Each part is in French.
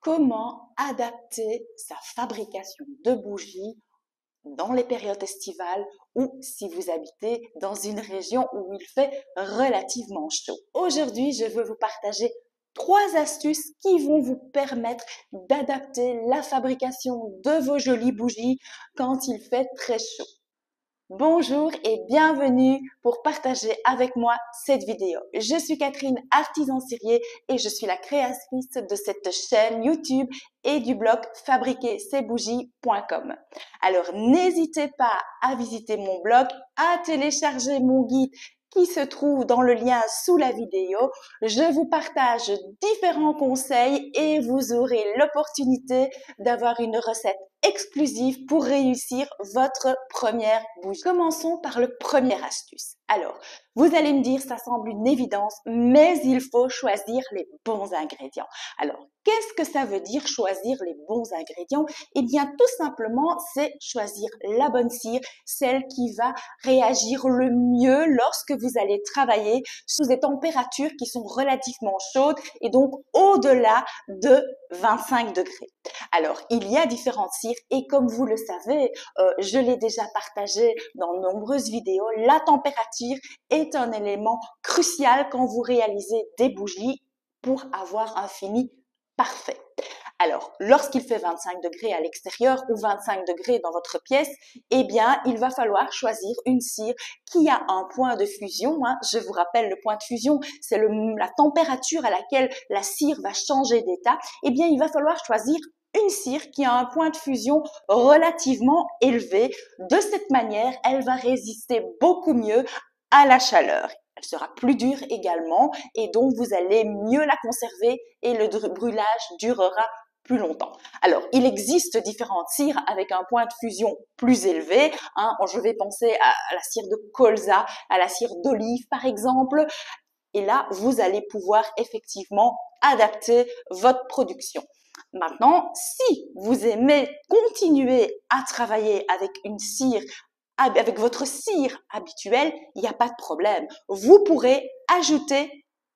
Comment adapter sa fabrication de bougies dans les périodes estivales ou si vous habitez dans une région où il fait relativement chaud. Aujourd'hui, je veux vous partager 3 astuces qui vont vous permettre d'adapter la fabrication de vos jolies bougies quand il fait très chaud. Bonjour et bienvenue pour partager avec moi cette vidéo. Je suis Catherine, artisan cirier, et je suis la créatrice de cette chaîne YouTube et du blog fabriquercesbougies.com. Alors n'hésitez pas à visiter mon blog, à télécharger mon guide qui se trouve dans le lien sous la vidéo. Je vous partage différents conseils et vous aurez l'opportunité d'avoir une recette exclusive pour réussir votre première bougie. Commençons par le première astuce. Alors, vous allez me dire, ça semble une évidence, mais il faut choisir les bons ingrédients. Alors, qu'est-ce que ça veut dire choisir les bons ingrédients? Eh bien, tout simplement, c'est choisir la bonne cire, celle qui va réagir le mieux lorsque vous allez travailler sous des températures qui sont relativement chaudes et donc au-delà de 25 degrés. Alors, il y a différentes cires et comme vous le savez, je l'ai déjà partagé dans de nombreuses vidéos, la température est un élément crucial quand vous réalisez des bougies pour avoir un fini parfait. Alors, lorsqu'il fait 25 degrés à l'extérieur ou 25 degrés dans votre pièce, eh bien, il va falloir choisir une cire qui a un point de fusion. Je vous rappelle, le point de fusion, c'est la température à laquelle la cire va changer d'état. Eh bien, il va falloir choisir une cire qui a un point de fusion relativement élevé. De cette manière, elle va résister beaucoup mieux à la chaleur. Elle sera plus dure également et donc vous allez mieux la conserver et le brûlage durera plus longtemps. Alors, il existe différentes cires avec un point de fusion plus élevé. Je vais penser à la cire de colza, à la cire d'olive par exemple. Et là, vous allez pouvoir effectivement adapter votre production. Maintenant, si vous aimez continuer à travailler avec avec votre cire habituelle, il n'y a pas de problème. Vous pourrez ajouter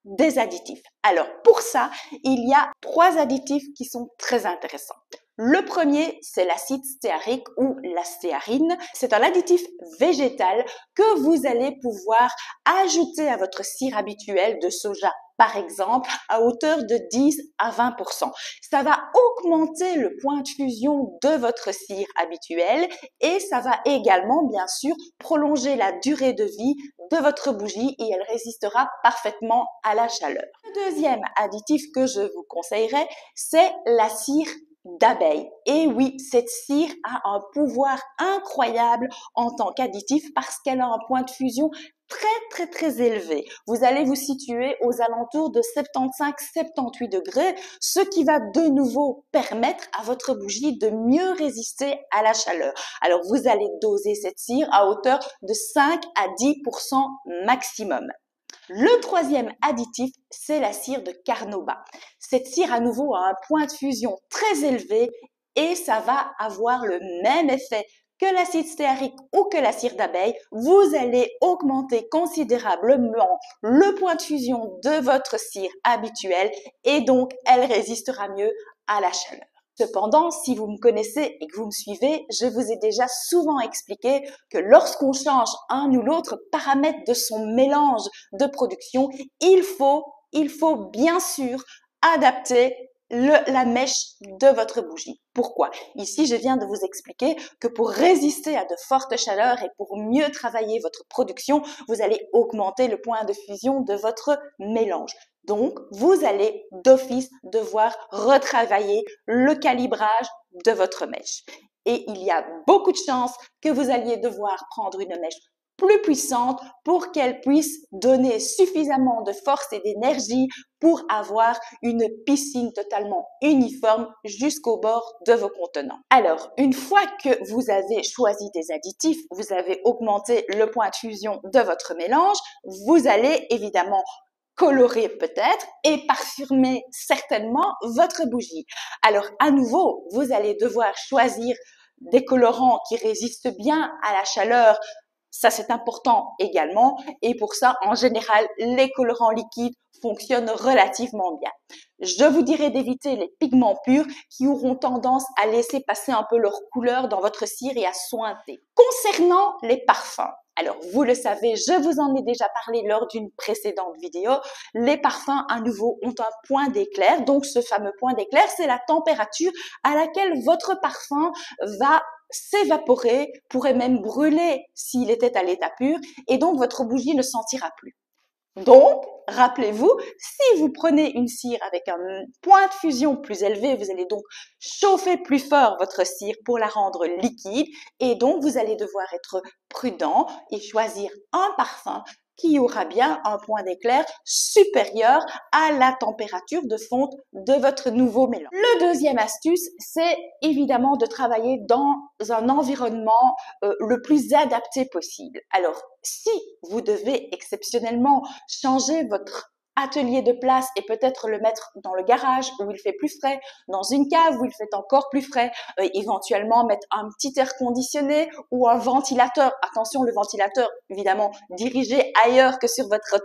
des additifs. Alors, pour ça, il y a 3 additifs qui sont très intéressants. Le premier, c'est l'acide stéarique ou la stéarine. C'est un additif végétal que vous allez pouvoir ajouter à votre cire habituelle de soja, par exemple, à hauteur de 10 à 20%. Ça va augmenter le point de fusion de votre cire habituelle et ça va également, bien sûr, prolonger la durée de vie de votre bougie et elle résistera parfaitement à la chaleur. Le deuxième additif que je vous conseillerais, c'est la cire d'abeille. Et oui, cette cire a un pouvoir incroyable en tant qu'additif parce qu'elle a un point de fusion très élevé. Vous allez vous situer aux alentours de 75-78 degrés, ce qui va de nouveau permettre à votre bougie de mieux résister à la chaleur. Alors, vous allez doser cette cire à hauteur de 5 à 10% maximum. Le troisième additif, c'est la cire de carnauba. Cette cire, à nouveau, a un point de fusion très élevé et ça va avoir le même effet que l'acide stéarique ou que la cire d'abeille. Vous allez augmenter considérablement le point de fusion de votre cire habituelle et donc elle résistera mieux à la chaleur. Cependant, si vous me connaissez et que vous me suivez, je vous ai déjà souvent expliqué que lorsqu'on change un ou l'autre paramètre de son mélange de production, il faut bien sûr adapter la mèche de votre bougie. Pourquoi? Ici, je viens de vous expliquer que pour résister à de fortes chaleurs et pour mieux travailler votre production, vous allez augmenter le point de fusion de votre mélange. Donc, vous allez d'office devoir retravailler le calibrage de votre mèche. Et il y a beaucoup de chances que vous alliez devoir prendre une mèche plus puissante pour qu'elle puisse donner suffisamment de force et d'énergie pour avoir une piscine totalement uniforme jusqu'au bord de vos contenants. Alors, une fois que vous avez choisi des additifs, vous avez augmenté le point de fusion de votre mélange, vous allez évidemment colorer peut-être et parfumer certainement votre bougie. Alors, à nouveau, vous allez devoir choisir des colorants qui résistent bien à la chaleur. Ça, c'est important également. Et pour ça, en général, les colorants liquides fonctionnent relativement bien. Je vous dirai d'éviter les pigments purs qui auront tendance à laisser passer un peu leur couleur dans votre cire et à sointer. Concernant les parfums, alors vous le savez, je vous en ai déjà parlé lors d'une précédente vidéo, les parfums à nouveau ont un point d'éclair. Donc ce fameux point d'éclair, c'est la température à laquelle votre parfum va s'évaporer, pourrait même brûler s'il était à l'état pur, et donc votre bougie ne sentira plus. Donc, rappelez-vous, si vous prenez une cire avec un point de fusion plus élevé, vous allez donc chauffer plus fort votre cire pour la rendre liquide, et donc vous allez devoir être prudent et choisir un parfum qui aura bien un point d'éclair supérieur à la température de fonte de votre nouveau mélange. Le deuxième astuce, c'est évidemment de travailler dans un environnement le plus adapté possible. Alors, si vous devez exceptionnellement changer votre atelier de place et peut-être le mettre dans le garage où il fait plus frais, dans une cave où il fait encore plus frais, éventuellement mettre un petit air conditionné ou un ventilateur. Attention, le ventilateur, évidemment, dirigé ailleurs que sur votre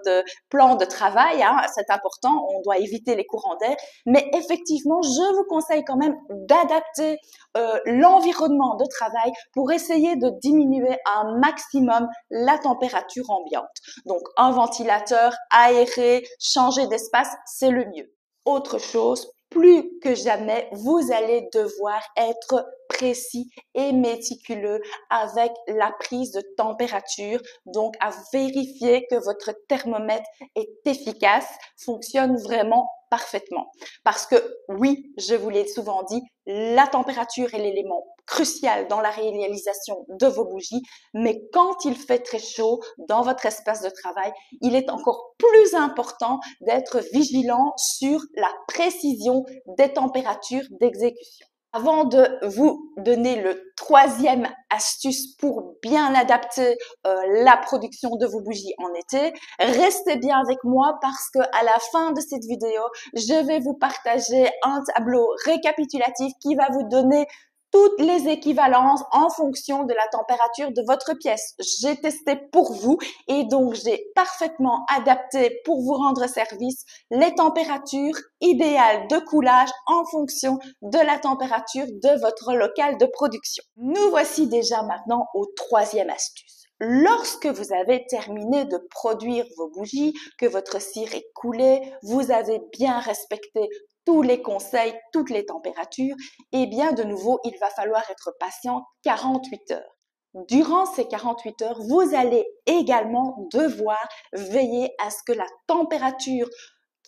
plan de travail, hein, c'est important, on doit éviter les courants d'air, mais effectivement, je vous conseille quand même d'adapter l'environnement de travail pour essayer de diminuer un maximum la température ambiante. Donc, un ventilateur aéré, changer d'espace, c'est le mieux. Autre chose, plus que jamais, vous allez devoir être précis et méticuleux avec la prise de température, donc à vérifier que votre thermomètre est efficace, fonctionne vraiment parfaitement. Parce que oui, je vous l'ai souvent dit, la température est l'élément crucial dans la réalisation de vos bougies, mais quand il fait très chaud dans votre espace de travail, il est encore plus important d'être vigilant sur la précision des températures d'exécution. Avant de vous donner le troisième astuce pour bien adapter la production de vos bougies en été, restez bien avec moi parce que à la fin de cette vidéo, je vais vous partager un tableau récapitulatif qui va vous donner toutes les équivalences en fonction de la température de votre pièce. J'ai testé pour vous et donc j'ai parfaitement adapté pour vous rendre service les températures idéales de coulage en fonction de la température de votre local de production. Nous voici déjà maintenant au troisième astuce. Lorsque vous avez terminé de produire vos bougies, que votre cire est coulée, vous avez bien respecté tous les conseils, toutes les températures, et bien de nouveau, il va falloir être patient 48 heures. Durant ces 48 heures, vous allez également devoir veiller à ce que la température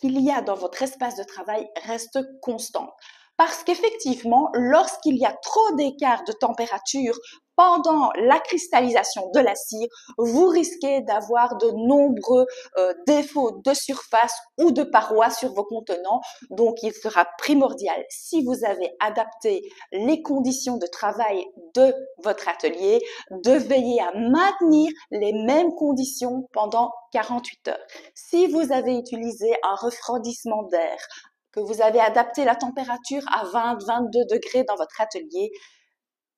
qu'il y a dans votre espace de travail reste constante. Parce qu'effectivement, lorsqu'il y a trop d'écart de température pendant la cristallisation de la cire, vous risquez d'avoir de nombreux défauts de surface ou de parois sur vos contenants. Donc, il sera primordial, si vous avez adapté les conditions de travail de votre atelier, de veiller à maintenir les mêmes conditions pendant 48 heures. Si vous avez utilisé un refroidissement d'air, que vous avez adapté la température à 20-22 degrés dans votre atelier,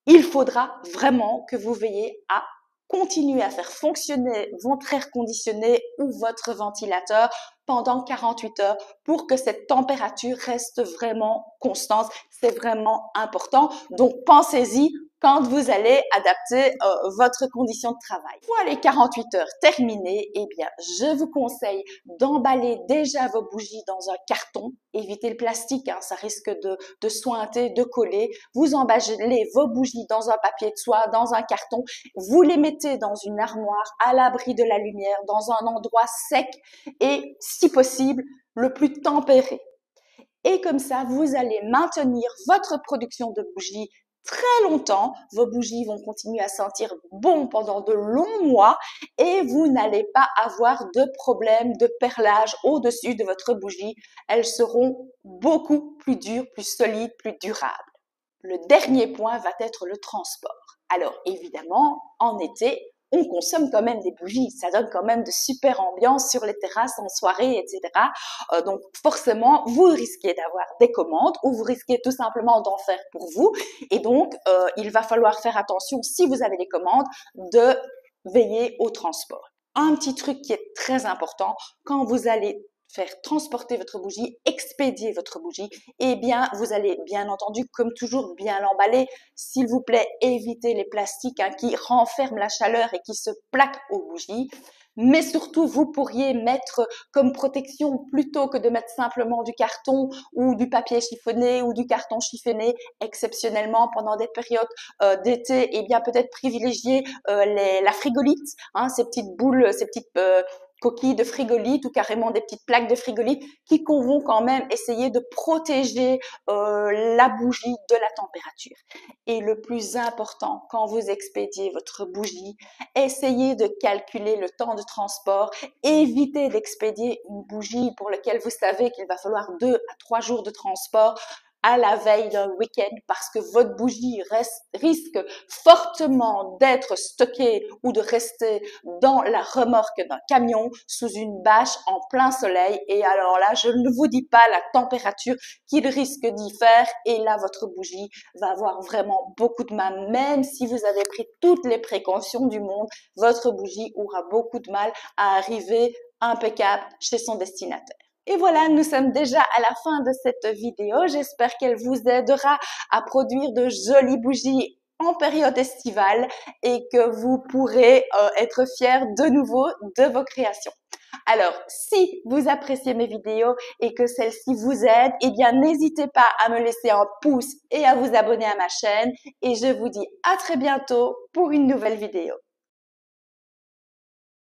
il faudra vraiment que vous veillez à continuer à faire fonctionner votre air conditionné ou votre ventilateur pendant 48 heures pour que cette température reste vraiment constante. C'est vraiment important. Donc, pensez-y quand vous allez adapter votre condition de travail. Une fois les 48 heures terminées, eh bien, je vous conseille d'emballer déjà vos bougies dans un carton. Évitez le plastique, hein, ça risque de sointer, de coller. Vous emballez vos bougies dans un papier de soie, dans un carton. Vous les mettez dans une armoire à l'abri de la lumière, dans un endroit sec et, si possible, le plus tempéré. Et comme ça, vous allez maintenir votre production de bougies très longtemps. Vos bougies vont continuer à sentir bon pendant de longs mois et vous n'allez pas avoir de problème de perlage au-dessus de votre bougie. Elles seront beaucoup plus dures, plus solides, plus durables. Le dernier point va être le transport. Alors évidemment, en été, on consomme quand même des bougies, ça donne quand même de super ambiance sur les terrasses en soirée, etc. Donc forcément, vous risquez d'avoir des commandes ou vous risquez tout simplement d'en faire pour vous. Et donc, il va falloir faire attention, si vous avez des commandes, de veiller au transport. Un petit truc qui est très important, quand vous allez faire transporter votre bougie, expédier votre bougie, eh bien, vous allez bien entendu, comme toujours, bien l'emballer. S'il vous plaît, évitez les plastiques qui renferment la chaleur et qui se plaquent aux bougies. Mais surtout, vous pourriez mettre comme protection, plutôt que de mettre simplement du carton ou du papier chiffonné ou du carton chiffonné, exceptionnellement pendant des périodes d'été, eh bien peut-être privilégier la frigolite, ces petites boules, ces petites coquilles de frigolite ou carrément des petites plaques de frigolite qui vont quand même essayer de protéger la bougie de la température. Et le plus important, quand vous expédiez votre bougie, essayez de calculer le temps de transport. Évitez d'expédier une bougie pour laquelle vous savez qu'il va falloir 2 à 3 jours de transport à la veille d'un week-end parce que votre bougie risque fortement d'être stockée ou de rester dans la remorque d'un camion sous une bâche en plein soleil. Et alors là, je ne vous dis pas la température qu'il risque d'y faire. Et là, votre bougie va avoir vraiment beaucoup de mal. Même si vous avez pris toutes les précautions du monde, votre bougie aura beaucoup de mal à arriver impeccable chez son destinataire. Et voilà, nous sommes déjà à la fin de cette vidéo. J'espère qu'elle vous aidera à produire de jolies bougies en période estivale et que vous pourrez être fiers de nouveau de vos créations. Alors, si vous appréciez mes vidéos et que celles-ci vous aident, eh bien, n'hésitez pas à me laisser un pouce et à vous abonner à ma chaîne. Et je vous dis à très bientôt pour une nouvelle vidéo.